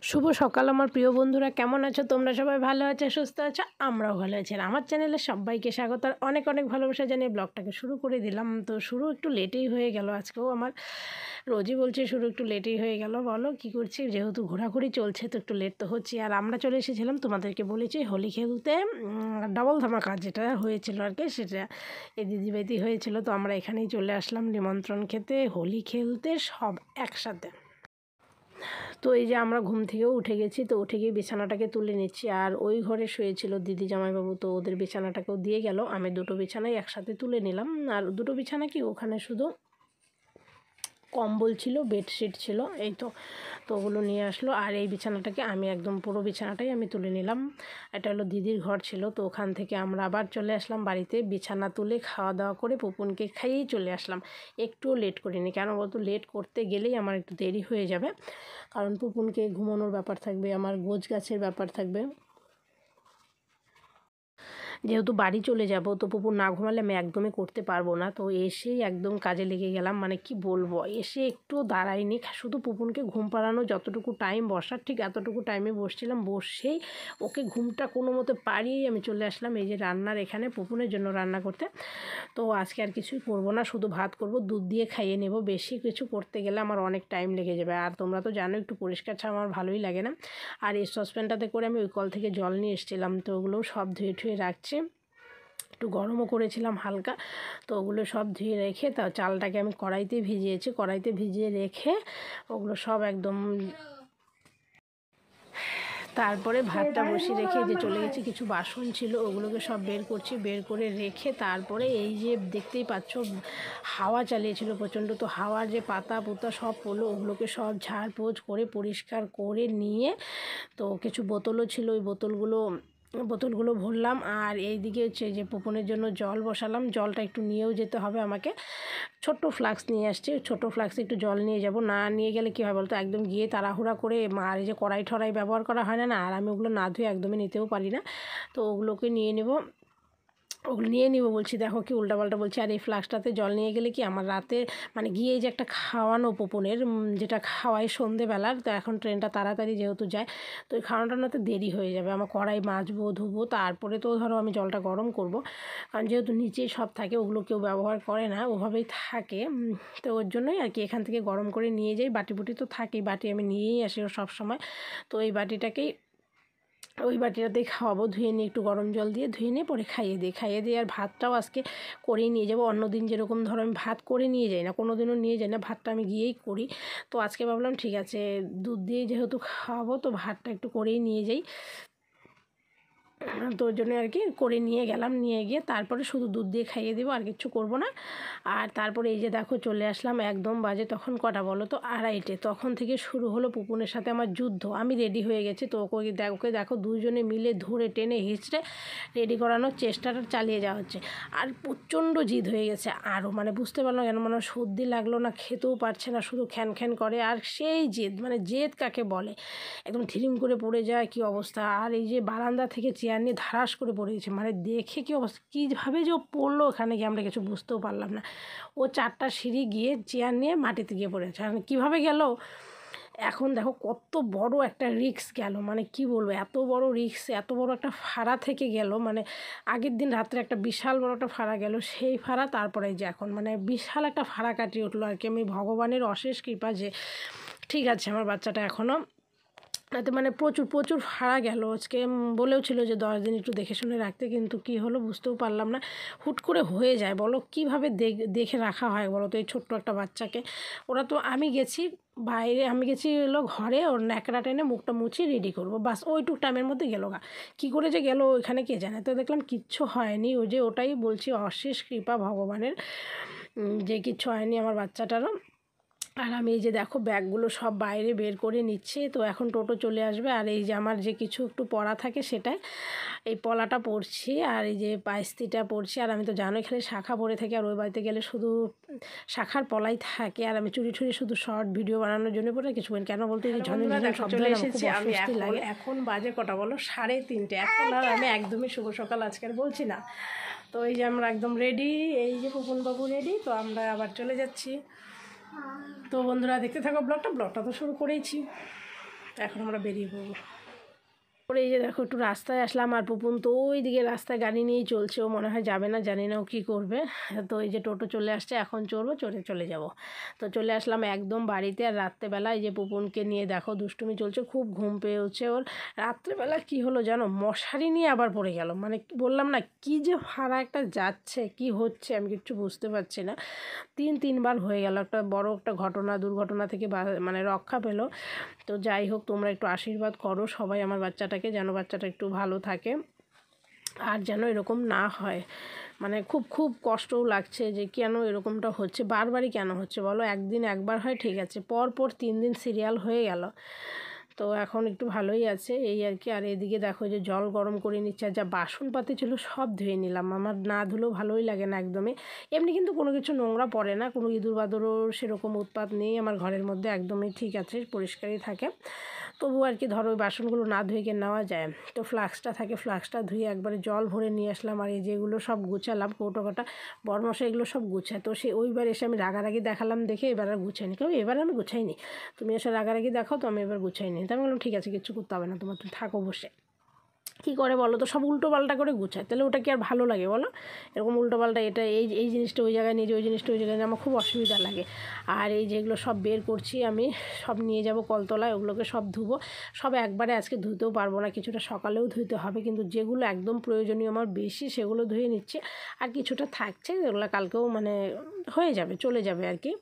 শুভ সকাল আমার প্রিয় বন্ধুরা, কেমন আছো তোমরা? সবাই ভালো আছো, সুস্থ আছো? আমরাও ভালো আছি। আর আমার চ্যানেলে সবাইকে স্বাগত আর অনেক অনেক ভালোবাসা জানিয়ে ব্লগটাকে শুরু করে দিলাম। তো শুরু একটু লেটেই হয়ে গেল আজকেও। আমার রোজই বলছে শুরু একটু লেটেই হয়ে গেল। বলো কী করছি, যেহেতু ঘোরাঘুরি চলছে তো একটু লেট তো হচ্ছে। আর আমরা চলে এসেছিলাম, তোমাদেরকে বলেছি, হোলি খেলতে। ডাবল ধামাকা যেটা হয়েছিল আর কি, সেটা এই দিদিবাড়িতে হয়েছিল। তো আমরা এখানেই চলে আসলাম নিমন্ত্রণ খেতে, হোলি খেলতে সব একসাথে। তো এই যে আমরা ঘুম থেকেও উঠে গেছি, তো উঠে গিয়ে বিছানাটাকে তুলে নিচ্ছি। আর ওই ঘরে শুয়েছিল দিদি জামাইবাবু, তো ওদের বিছানাটাকেও দিয়ে গেল। আমি দুটো বিছানাই একসাথে তুলে নিলাম। আর দুটো বিছানা কি, ওখানে শুধু কম্বল ছিল, বেডশিট ছিল, এই তো। তো ওগুলো নিয়ে আসলো। আর এই বিছানাটাকে আমি একদম পুরো বিছানাটাই আমি তুলে নিলাম। এটা হলো দিদির ঘর ছিল। তো ওখান থেকে আমরা আবার চলে আসলাম বাড়িতে, বিছানা তুলে খাওয়া দাওয়া করে পুপুনকে খাইয়েই চলে আসলাম। একটুও লেট করিনি, কেন বলতো, লেট করতে গেলেই আমার একটু দেরি হয়ে যাবে। কারণ পুপুনকে ঘুমানোর ব্যাপার থাকবে, আমার গোছ গাছের ব্যাপার থাকবে। যেহেতু বাড়ি চলে যাব, তো পুকুর না ঘুমালে আমি একদমই করতে পারবো না। তো এসেই একদম কাজে লেগে গেলাম। মানে কি বলবো, এসে একটু দাঁড়াইনি, শুধু পুপুনকে ঘুম পাড়ানো যতটুকু টাইম বসার, ঠিক এতটুকু টাইমে বসছিলাম। বসেই ওকে ঘুমটা কোনো মতো পাড়িয়েই আমি চলে আসলাম এই যে রান্নার এখানে, পুপুনের জন্য রান্না করতে। তো আজকে আর কিছুই করবো না, শুধু ভাত করব, দুধ দিয়ে খাইয়ে নেব। বেশি কিছু করতে গেলে আমার অনেক টাইম লেগে যাবে। আর তোমরা তো জানো একটু পরিষ্কার ছাড়া আমার ভালোই লাগে না। আর এই সসপ্যানটাতে করে আমি ওই কল থেকে জল নিয়ে এসেছিলাম, তো ওগুলোও সব ধুয়ে ঠুয়ে রাখছি। একটু গরমও করেছিলাম হালকা, তো ওগুলো সব ধুয়ে রেখে, তা চালটাকে আমি কড়াইতে ভিজিয়েছি। কড়াইতে ভিজিয়ে রেখে ওগুলো সব একদম, তারপরে ভাতটা বসিয়ে রেখে যে চলে গেছি, কিছু বাসন ছিল ওগুলোকে সব বের করছি। বের করে রেখে তারপরে এই যে দেখতেই পাচ্ছ, হাওয়া চালিয়েছিল প্রচণ্ড। তো হাওয়ার যে পাতা পুতা সব পড়লো, ওগুলোকে সব ঝাড়পোছ করে পরিষ্কার করে নিয়ে, তো কিছু বোতলও ছিল, ওই বোতলগুলো ভরলাম। আর এই দিকে হচ্ছে যে পুপনের জন্য জল বসালাম। জলটা একটু নিয়েও যেতে হবে আমাকে, ছোট্ট ফ্লাক্স নিয়ে আসছি। ছোট্ট ফ্লাক্সে একটু জল নিয়ে যাব, না নিয়ে গেলে কী হয় বলতো, একদম গিয়ে তাড়াহুড়া করে, আর এই যে কড়াই ঠড়াই ব্যবহার করা হয় না, আর আমি ওগুলো না ধুয়ে একদমই নিতেও পারি না। তো ওগুলোকে নিয়ে নেব, ওগুলো নিয়ে নিব বলছি, দেখো কি উল্টাপাল্টা বলছি। আর এই ফ্লাক্সটাতে জল নিয়ে গেলে কি, আমার রাতে মানে গিয়ে এই যে একটা খাওয়ানো পুপনের, যেটা খাওয়াই সন্ধেবেলার, তো এখন ট্রেনটা তাড়াতাড়ি যেহেতু যায়, তো ওই খাওয়ানোটাতে দেরি হয়ে যাবে। আমার কড়াই মাজবো, ধুবো, তারপরে তো ধরো আমি জলটা গরম করব। কারণ যেহেতু নিচেই সব থাকে, ওগুলো কেউ ব্যবহার করে না, ওভাবেই থাকে। তো ওর জন্যই আর কি এখান থেকে গরম করে নিয়ে যাই। বাটি বুটি তো থাকেই, বাটি আমি নিয়েই আসি সব সময়। তো এই বাটিটাকেই, ওই বাটিটাতেই খাওয়াবো। ধুয়ে নিয়ে একটু গরম জল দিয়ে ধুয়ে নিয়ে পরে খাইয়ে দিই। আর ভাতটাও আজকে করেই নিয়ে যাবো। অন্যদিন যেরকম ধরো আমি ভাত করে নিয়ে যাই না, কোনো দিনও নিয়ে যাই না, ভাতটা আমি গিয়েই করি। তো আজকে ভাবলাম ঠিক আছে, দুধ দিয়ে যেহেতু খাওয়াবো, তো ভাতটা একটু করেই নিয়ে যাই। তো ওর জন্য আর কি করে নিয়ে গেলাম, নিয়ে গিয়ে তারপরে শুধু দুধ দিয়ে খাইয়ে দেবো, আর কিচ্ছু করবো না। আর তারপরে এই যে দেখো চলে আসলাম, একদম বাজে তখন কটা বলো তো, 2:30। তখন থেকে শুরু হলো পুপুনের সাথে আমার যুদ্ধ। আমি রেডি হয়ে গেছি, তো ওকে দেখো দুজনে মিলে ধরে টেনে হিঁচড়ে রেডি করানোর চেষ্টাটা চালিয়ে যাওয়া হচ্ছে। আর প্রচণ্ড জিদ হয়ে গেছে আরও, মানে বুঝতে পারলাম কেন, মানে সর্দি লাগলো না, খেতেও পারছে না, শুধু খ্যান খ্যান করে। আর সেই জেদ, মানে জেদ কাকে বলে, একদম ধিরিম করে পড়ে যায় কি অবস্থা। আর এই যে বারান্দা থেকে চেয়ার নিয়ে ধারাস করে পড়ে গেছে, মানে দেখে কি অবস্থা, কীভাবে যে ও পড়লো ওখানে গিয়ে আমরা কিছু বুঝতেও পারলাম না। ও 4টা সিঁড়ি গিয়ে চেয়ার নিয়ে মাটিতে গিয়ে পড়েছে, আর কীভাবে গেল। এখন দেখো কত বড় একটা রিস্ক গেল, মানে কি বলবো, এত বড় রিস্ক, এত বড় একটা ফাড়া থেকে গেল। মানে আগের দিন রাত্রে একটা বিশাল বড় একটা ফাড়া গেল, সেই ফাড়া, তারপরে যে এখন মানে বিশাল একটা ফাড়া কাটিয়ে উঠলো আর কি। আমি ভগবানের অশেষ কৃপা যে ঠিক আছে আমার বাচ্চাটা এখনও, তাতে মানে প্রচুর প্রচুর ফাড়া গেল। আজকে বলেও ছিল যে 10 দিন একটু দেখে শুনে রাখতে, কিন্তু কি হলো বুঝতেও পারলাম না। হুট করে হয়ে যায়, বলো কীভাবে দেখে রাখা হয় বলো তো এই ছোট্ট একটা বাচ্চাকে। ওরা তো, আমি গেছি বাইরে, আমি গেছি হলো ঘরে, ওর ন্যাকড়া টেনে মুখটা মুছিয়ে রেডি করবো, বাস ওইটুক টাইমের মধ্যে গেলো গা। কী করে যে গেলো ওইখানে কে জানে। তো দেখলাম কিচ্ছু হয়নি, ওই যে ওটাই বলছি অশেষ কৃপা ভগবানের, যে কিচ্ছু হয়নি আমার বাচ্চাটারও। আর আমি এই যে দেখো ব্যাগগুলো সব বাইরে বের করে নিচ্ছি। তো এখন টোটো চলে আসবে, আর এই যে আমার যে কিছু একটু পড়া থাকে সেটাই, এই পলাটা পরছি, আর এই যে পাইস্তিটা পরছি। আর আমি তো জানোই খালি শাখা পরে থাকি, আর ওই বাড়িতে গেলে শুধু শাখার পলাই থাকে। আর আমি চুরি ঠুরি শুধু শর্ট ভিডিও বানানোর জন্য পরে কিছু বলি, কেন বলতে যে ঝনঝন শব্দ এসেছি আমি। এখন বাজে কটা বলো, 3:30। এখন আর আমি একদমই শুভ সকাল আজকের বলছি না। তো এই যে আমরা একদম রেডি, এই যে পুপনবাবু রেডি, তো আমরা আবার চলে যাচ্ছি। তো বন্ধুরা দেখতে থাকো ব্লগটা তো শুরু করেইছি। এখন আমরা বেরিয়ে পড়বো। পরে এই যে দেখো একটু রাস্তায় আসলাম, আর পুপুন তো ওই দিকে রাস্তায় গাড়ি নিয়েই চলছে, ও মনে হয় যাবে না, জানি না ও কী করবে। তো এই যে টোটো চলে আসছে, এখন চড়বো, চড়ে চলে যাব। তো চলে আসলাম একদম বাড়িতে। আর রাত্রেবেলা এই যে পুপুনকে নিয়ে দেখো দুষ্টুমি চলছে, খুব ঘুম পেয়েছে ওর। রাত্রেবেলা কি হলো জানো, মশারি নিয়ে আবার পড়ে গেল। মানে বললাম না কি যে ভাড়া একটা যাচ্ছে, কি হচ্ছে আমি কিচ্ছু বুঝতে পারছি না। তিনবার হয়ে গেল, একটা বড় একটা দুর্ঘটনা থেকে মানে রক্ষা পেলো। তো যাই হোক, তোমরা একটু আশীর্বাদ করো সবাই আমার বাচ্চাটাকে, যেন বাচ্চাটা একটু ভালো থাকে আর যেন এরকম না হয়। মানে খুব কষ্টও লাগছে যে কেন এরকমটা হচ্ছে, বারবারই কেন হচ্ছে বলো। একবার হয় ঠিক আছে, পর 3 দিন সিরিয়াল হয়ে গেল। তো এখন একটু ভালোই আছে এই আর কি। আর এদিকে দেখো যে জল গরম করে নিচ্ছে, আর যা বাসনপাতি ছিল সব ধুয়ে নিলাম। আমার না ধুলেও ভালোই লাগে না একদমই। এমনি কিন্তু কোনো কিছু নোংরা পড়ে না, কোনো ইঁদুর বাদুরও সেরকম উৎপাত নেই আমার ঘরের মধ্যে, একদমই ঠিক আছে, পরিষ্কারই থাকে। তবু আর কি ধরো ওই বাসনগুলো না ধুয়ে গিয়ে নেওয়া যায়। তো ফ্লাক্সটা থাকে, ফ্লাক্সটা ধুয়ে একবারে জল ভরে নিয়ে আসলাম। আর এই যেগুলো সব গুছালাম, কৌটো কাটা বড়মশাই এগুলো সব গুছায়। তো ওইবার এসে আমি রাগারাগি দেখালাম দেখে এবার আর গুছাইনি, কেউ এবার আমি গুছাইনি, তুমি এসে রাগারাগি দেখাও, তো আমি এবার গুছাইনি। তো আমি বললাম ঠিক আছে, কিচ্ছু করতে হবে না তোমার, তুমি থাকো বসে। কী করে বলো তো, সব উল্টোপাল্টা করে গুছায়, তাহলে ওটা কি আর ভালো লাগে বলো? এরকম উল্টোপাল্টা, এটা এই জিনিসটা ওই জায়গায় নিয়ে যে ওই জিনিসটা ওই জায়গায় নিয়ে, আমার খুব অসুবিধা লাগে। আর এই যেগুলো সব বের করছি আমি, সব নিয়ে যাব কলতলায়, ওগুলোকে সব ধুবো। সব একবারে আজকে ধুতেও পারবো না, কিছুটা সকালেও ধুতে হবে, কিন্তু যেগুলো একদম প্রয়োজনীয় আমার বেশি সেগুলো ধুয়ে নিচ্ছি। আর কিছুটা থাকছে যেগুলো কালকেও মানে হয়ে যাবে, চলে যাবে আর কি।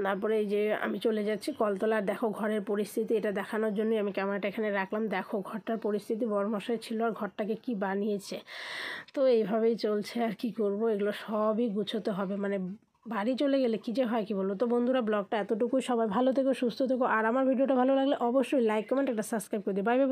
তারপরে এই যে আমি চলে যাচ্ছি কলতলা। আর দেখো ঘরের পরিস্থিতি, এটা দেখানোর জন্যই আমি ক্যামেরাটা এখানে রাখলাম। দেখো ঘরটার পরিস্থিতি, বড়মশাই ছিল আর ঘরটাকে কি বানিয়েছে। তো এইভাবেই চলছে, আর কি করব, এগুলো সবই গুছোতে হবে। মানে বাড়ি চলে গেলে কী যে হয় কি বলো তো বন্ধুরা। ব্লগটা এতটুকুই, সবাই ভালো থেকো, সুস্থ থেকো। আর আমার ভিডিওটা ভালো লাগলে অবশ্যই লাইক কমেন্ট একটা সাবস্ক্রাইব করে দিও। Bye bye.